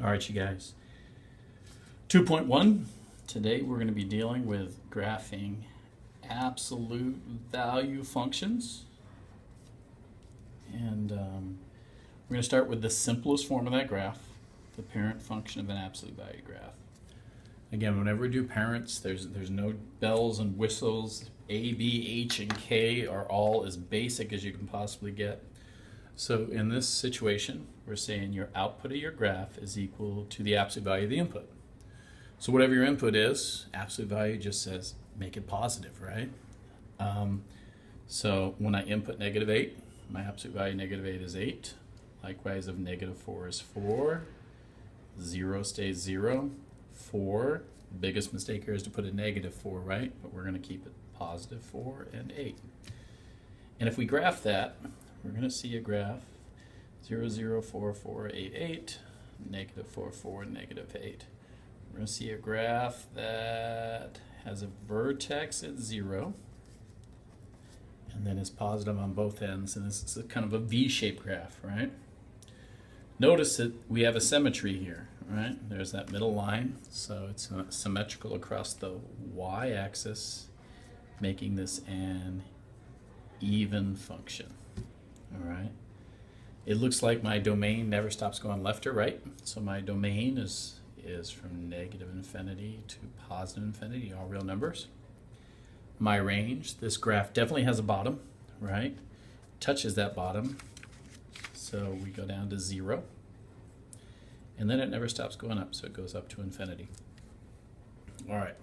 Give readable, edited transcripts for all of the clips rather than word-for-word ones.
All right, you guys. 2.1. Today we're going to be dealing with graphing absolute value functions. And we're going to start with the simplest form of that graph, the parent function of an absolute value graph. Again, whenever we do parents, there's no bells and whistles. A, B, H, and K are all as basic as you can possibly get. So in this situation, we're saying your output of your graph is equal to the absolute value of the input. So whatever your input is, absolute value just says make it positive, right? So when I input -8, my absolute value -8 is 8. Likewise, if -4 is 4, 0 stays 0. 4, biggest mistake here is to put a -4, right? But we're going to keep it positive 4 and 8. And if we graph that, we're going to see a graph 0, 0, 4, 4, 8, 8, -4, 4, -8. We're going to see a graph that has a vertex at 0 and then is positive on both ends, and this is a kind of a V-shaped graph, right? Notice that we have a symmetry here, right? There's that middle line, so it's symmetrical across the y-axis, making this an even function. All right. It looks like my domain never stops going left or right, so my domain is from -infinity to positive infinity, all real numbers. My range, this graph definitely has a bottom, right? Touches that bottom, so we go down to 0. And then it never stops going up, so it goes up to infinity. All right.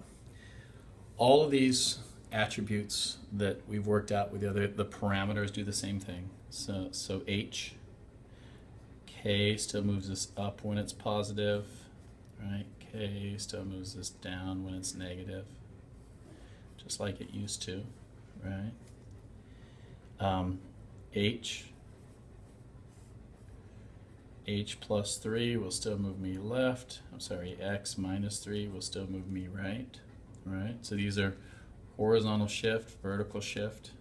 All of these attributes that we've worked out with the parameters do the same thing. So H, K still moves us up when it's positive, right? K still moves us down when it's negative, just like it used to, right? H plus 3 will still move me left. I'm sorry, X minus 3 will still move me right, right? So these are horizontal shift, vertical shift.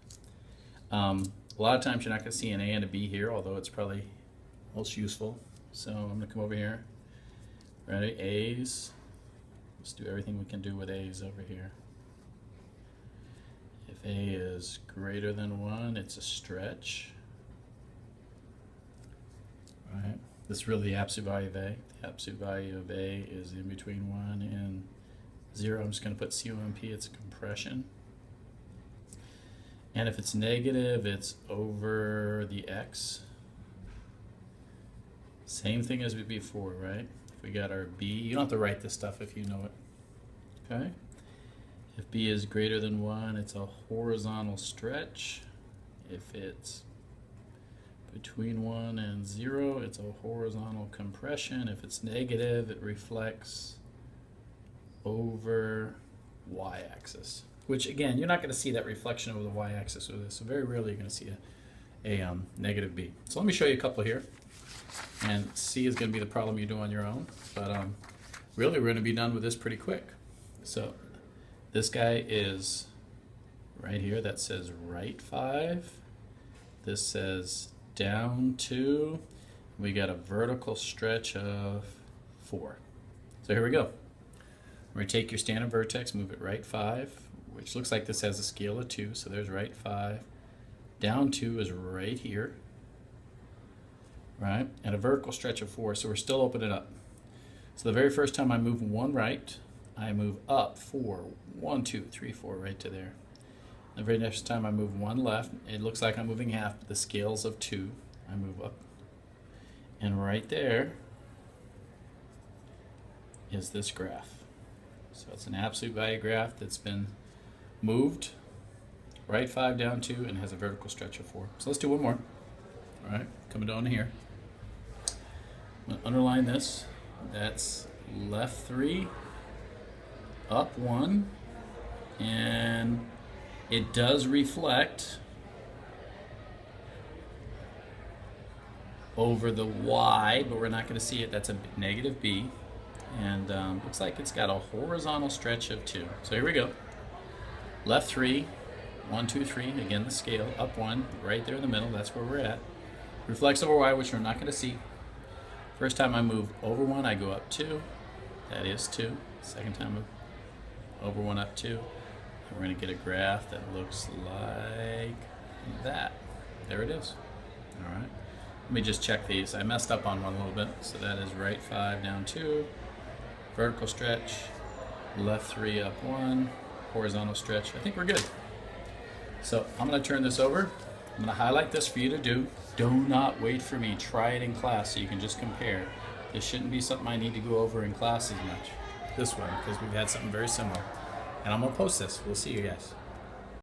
A lot of times you're not going to see an A and a B here, although it's probably most useful. So I'm going to come over here. Ready? A's. Let's do everything we can do with A's over here. If A is greater than 1, it's a stretch. Right? This is really the absolute value of A. The absolute value of A is in between 1 and 0. I'm just going to put COMP, it's a compression. And if it's negative, it's over the X. Same thing as before, right? If we got our B, you don't have to write this stuff if you know it. Okay? If B is greater than 1, it's a horizontal stretch. If it's between 1 and 0, it's a horizontal compression. If it's negative, it reflects over y-axis, which again, you're not going to see that reflection over the y-axis with this, so very rarely you're going to see a negative B. So let me show you a couple here, and C is going to be the problem you do on your own, but really we're going to be done with this pretty quick. So this guy is right here, that says right 5, this says down 2, we got a vertical stretch of 4. So here we go. We're going to take your standard vertex, move it right 5, which looks like this has a scale of 2, so there's right 5. Down 2 is right here, right? And a vertical stretch of 4, so we're still opening up. So the very first time I move 1 right, I move up 4, 1, 2, 3, 4, right to there. The very next time I move 1 left, it looks like I'm moving half, but the scale's of 2. I move up. And right there is this graph. So it's an absolute value graph that's been moved right 5 down 2 and has a vertical stretch of 4. So let's do one more. All right, coming down here. I'm going to underline this. That's left 3, up 1, and it does reflect over the y, but we're not going to see it. That's a negative B. And looks like it's got a horizontal stretch of 2. So here we go. Left 3, 1, 2, 3. Again, the scale. Up 1, right there in the middle. That's where we're at. Reflects over y, which we're not going to see. First time I move over one, I go up 2. That is 2. Second time over 1, up 2. And we're going to get a graph that looks like that. There it is. All right. Let me just check these. I messed up on one a little bit. So that is right 5, down 2. Vertical stretch. Left 3, up 1. Horizontal stretch. I think we're good. So I'm going to turn this over. I'm going to highlight this for you to do. Do not wait for me. Try it in class so you can just compare. This shouldn't be something I need to go over in class as much. This one, because we've had something very similar. And I'm going to post this. We'll see you guys.